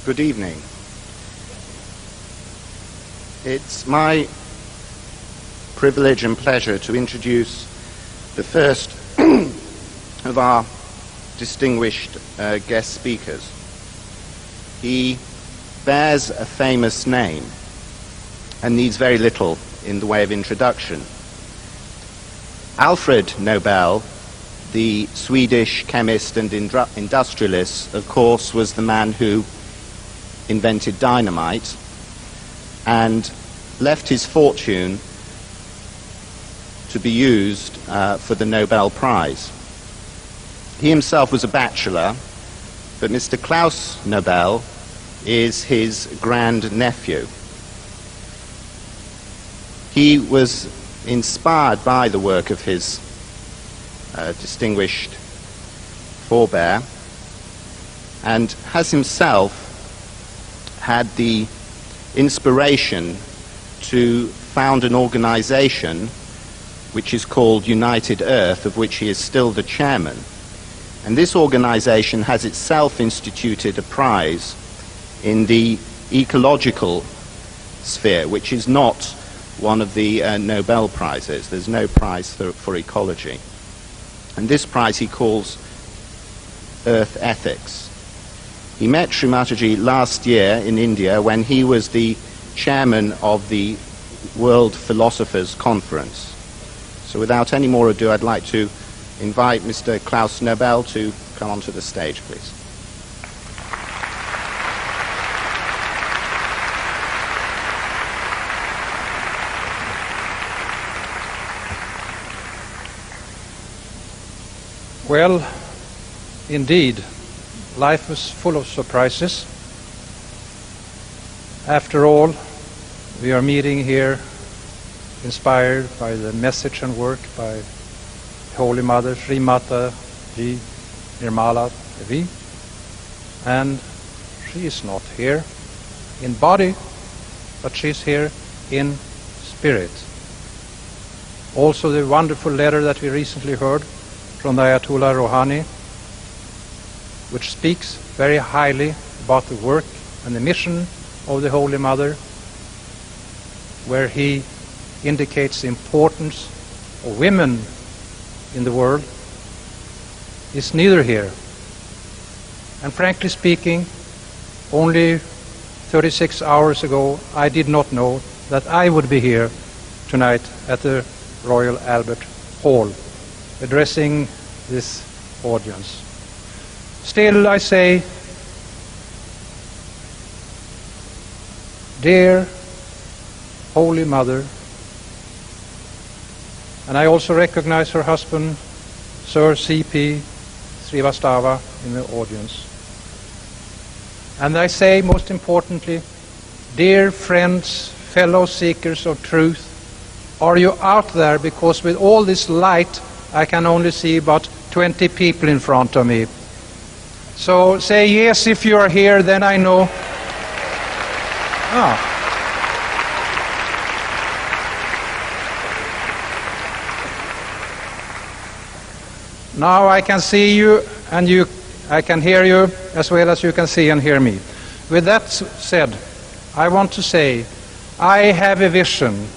Good evening. It's my privilege and pleasure to introduce the first of our distinguished guest speakers. He bears a famous name and needs very little in the way of introduction. Alfred Nobel, the Swedish chemist and industrialist, of course, was the man who invented dynamite and left his fortune to be used for the Nobel Prize. He himself was a bachelor, but Mr. Klaus Nobel is his grand-nephew. He was inspired by the work of his distinguished forebear and has himself had the inspiration to found an organization which is called United Earth, of which he is still the chairman. And this organization has itself instituted a prize in the ecological sphere, which is not one of the Nobel Prizes. There's no prize for ecology. And this prize he calls Earth Ethics. He met Sri Mataji last year in India when he was the chairman of the World Philosophers Conference. So without any more ado, I'd like to invite Mr. Klaus Nobel to come onto the stage, please. Well, indeed, life was full of surprises. After all, we are meeting here inspired by the message and work by Holy Mother Sri Mataji Nirmala Devi, and she is not here in body, but she's here in spirit. Also the wonderful letter that we recently heard from the Ayatollah Rouhani, which speaks very highly about the work and the mission of the Holy Mother, where he indicates the importance of women in the world, is neither here. And frankly speaking, only 36 hours ago, I did not know that I would be here tonight at the Royal Albert Hall, addressing this audience. Still, I say, dear Holy Mother, and I also recognize her husband, Sir C.P. Srivastava, in the audience. And I say, most importantly, dear friends, fellow seekers of truth, are you out there? Because with all this light, I can only see about 20 people in front of me. So say yes if you are here, then I know. Now I can see you, and I can hear you as well as you can see and hear me. With that said, I want to say, I have a vision.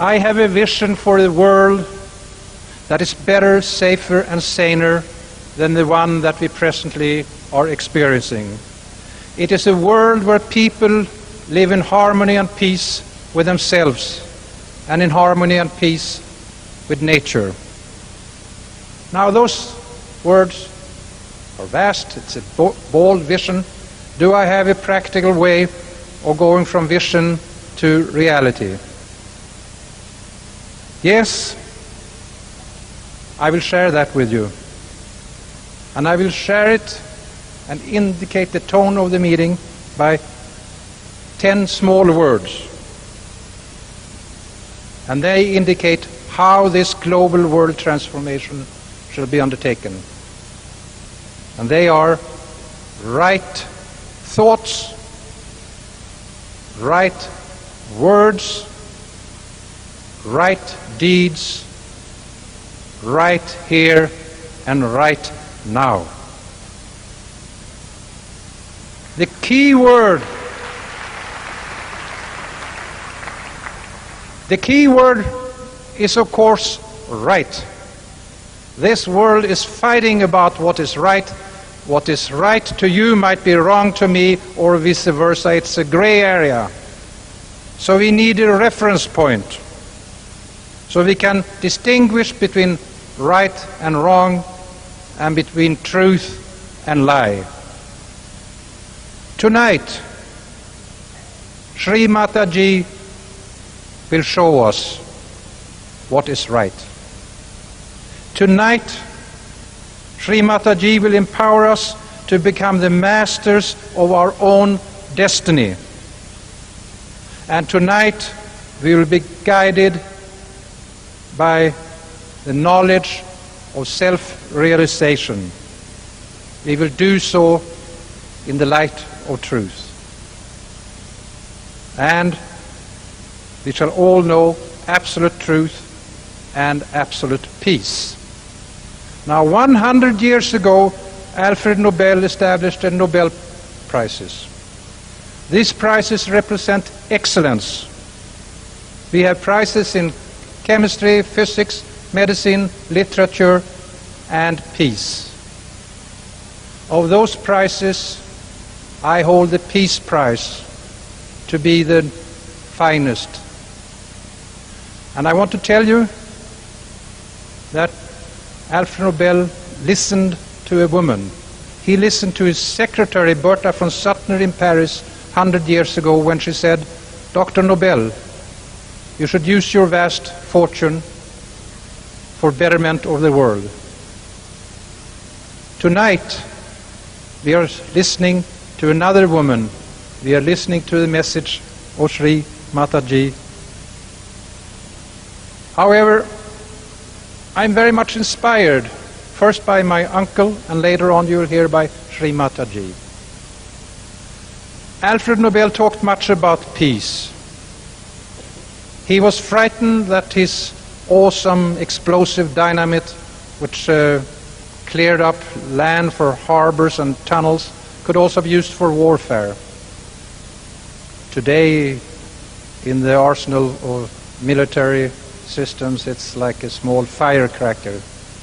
I have a vision for the world that is better, safer, and saner than the one that we presently are experiencing. It is a world where people live in harmony and peace with themselves and in harmony and peace with nature. Now those words are vast, it's a bold vision. Do I have a practical way of going from vision to reality? Yes, I will share that with you. And I will share it and indicate the tone of the meeting by 10 small words. And they indicate how this global world transformation shall be undertaken. And they are right thoughts, right words, right deeds, right here and right now. The key word is, of course, right. This world is fighting about what is right. What is right to you might be wrong to me, or vice versa. It's a gray area. So we need a reference point, so we can distinguish between right and wrong, and between truth and lie. Tonight, Sri Mataji will show us what is right. Tonight, Sri Mataji will empower us to become the masters of our own destiny. And tonight, we will be guided by the knowledge of self-realization. We will do so in the light of truth. And we shall all know absolute truth and absolute peace. Now, 100 years ago, Alfred Nobel established the Nobel Prizes. These prizes represent excellence. We have prizes in chemistry, physics, medicine, literature, and peace. Of those prizes, I hold the Peace Prize to be the finest. And I want to tell you that Alfred Nobel listened to a woman. He listened to his secretary, Bertha von Suttner, in Paris 100 years ago, when she said, "Dr. Nobel, you should use your vast fortune for betterment of the world." Tonight, we are listening to another woman. We are listening to the message of Sri Mataji. However, I'm very much inspired, first by my uncle, and later on you'll hear by Sri Mataji. Alfred Nobel talked much about peace. He was frightened that his awesome explosive dynamite, which cleared up land for harbors and tunnels, could also be used for warfare. Today, in the arsenal of military systems, it's like a small firecracker.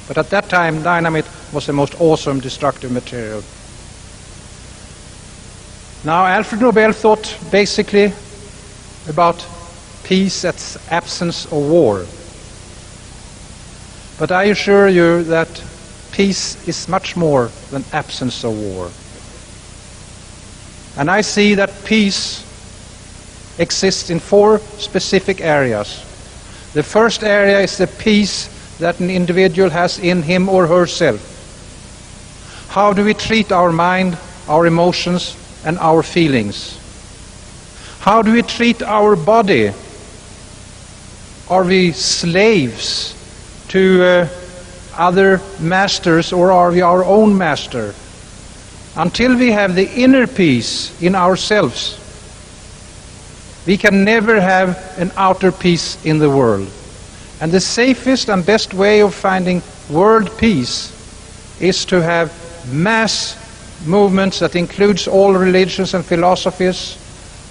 But at that time, dynamite was the most awesome destructive material. Now, Alfred Nobel thought basically about peace as absence of war. But I assure you that peace is much more than absence of war. And I see that peace exists in 4 specific areas. The first area is the peace that an individual has in him or herself. How do we treat our mind, our emotions, and our feelings? How do we treat our body? Are we slaves to other masters, or are we our own master? Until we have the inner peace in ourselves, we can never have an outer peace in the world. And the safest and best way of finding world peace is to have mass movements that includes all religions and philosophies,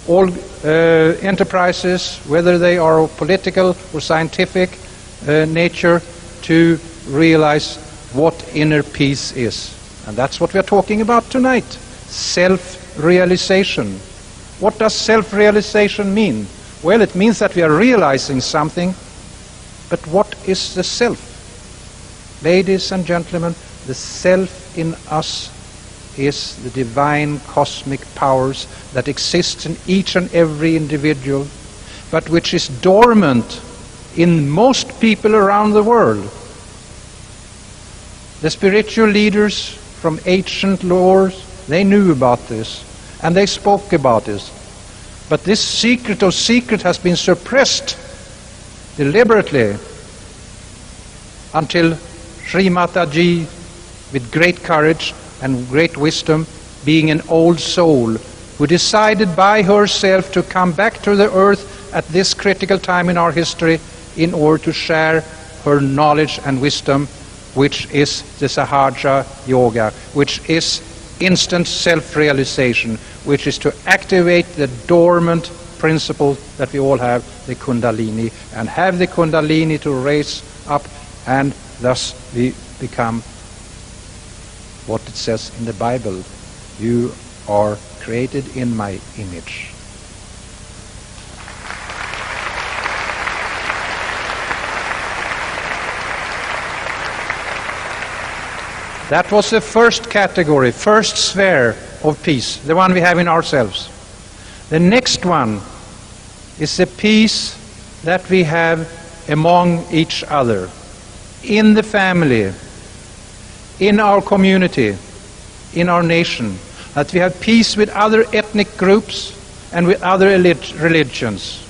all enterprises, whether they are of political or scientific nature, to realize what inner peace is. And that's what we are talking about tonight. Self-realization. What does self-realization mean? Well, it means that we are realizing something, but what is the self? Ladies and gentlemen, the self in us is the divine cosmic powers that exist in each and every individual, but which is dormant in most people around the world. The spiritual leaders from ancient laws, they knew about this, and they spoke about this. But this secret of secret has been suppressed deliberately until Sri Mataji, with great courage and great wisdom, being an old soul, who decided by herself to come back to the earth at this critical time in our history in order to share her knowledge and wisdom, which is the Sahaja Yoga, which is instant self-realization, which is to activate the dormant principle that we all have, the Kundalini, and have the Kundalini to raise up, and thus we become what it says in the Bible: you are created in my image. That was the first category, first sphere of peace, the one we have in ourselves. The next one is the peace that we have among each other, in the family, in our community, in our nation, that we have peace with other ethnic groups and with other religions,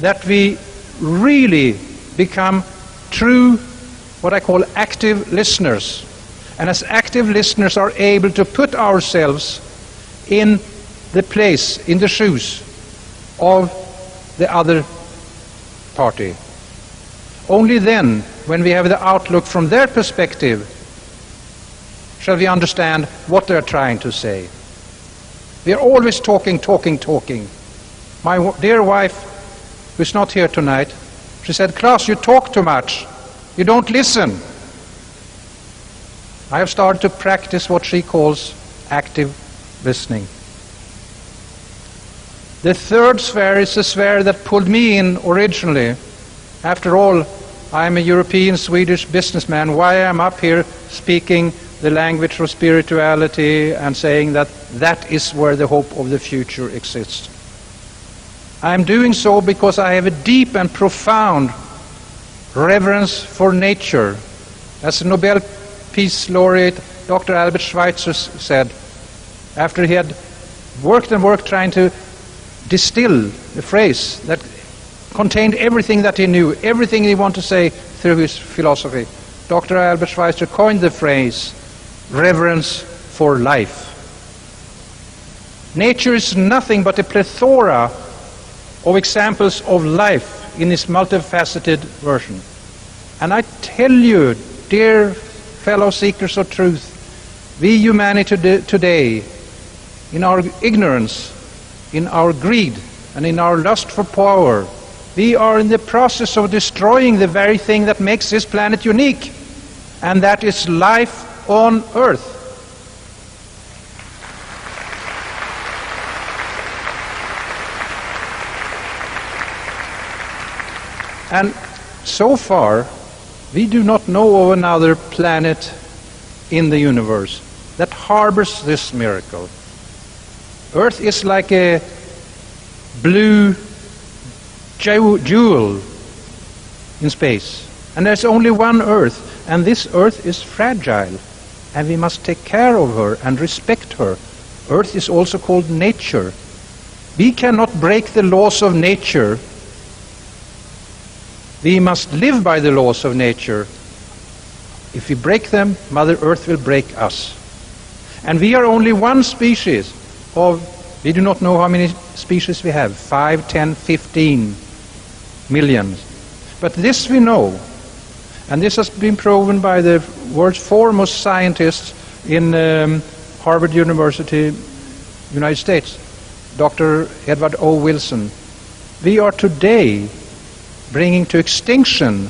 that we really become true, what I call active listeners, and as active listeners are able to put ourselves in the place, in the shoes of the other party. Only then, when we have the outlook from their perspective, shall we understand what they're trying to say. We are always talking. My dear wife, who's not here tonight, she said, "Klaus, you talk too much. You don't listen." I have started to practice what she calls active listening. The third sphere is the sphere that pulled me in originally. After all, I'm a European Swedish businessman. Why am I up here speaking the language of spirituality and saying that that is where the hope of the future exists? I'm doing so because I have a deep and profound reverence for nature. As a Nobel Peace Laureate Dr. Albert Schweitzer said, after he had worked trying to distill the phrase that contained everything that he knew, everything he wanted to say through his philosophy, Dr. Albert Schweitzer coined the phrase reverence for life. Nature is nothing but a plethora of examples of life in its multifaceted version. And I tell you, dear fellow seekers of truth, we humanity today, in our ignorance, in our greed, and in our lust for power, we are in the process of destroying the very thing that makes this planet unique, and that is life on Earth. And so far, we do not know of another planet in the universe that harbors this miracle. Earth is like a blue jewel in space, and there's only one Earth, and this Earth is fragile, and we must take care of her and respect her. Earth is also called nature. We cannot break the laws of nature. We must live by the laws of nature. If we break them, Mother Earth will break us. And we are only one species of, we do not know how many species we have, 5, 10, 15 million. But this we know, and this has been proven by the world's foremost scientists in Harvard University, United States, Dr. Edward O. Wilson. We are today bringing to extinction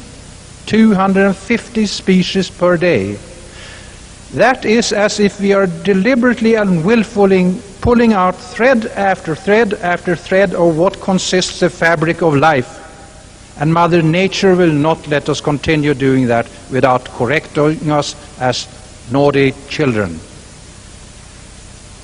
250 species per day. That is as if we are deliberately and willfully pulling out thread after thread after thread of what consists the fabric of life. And Mother Nature will not let us continue doing that without correcting us as naughty children.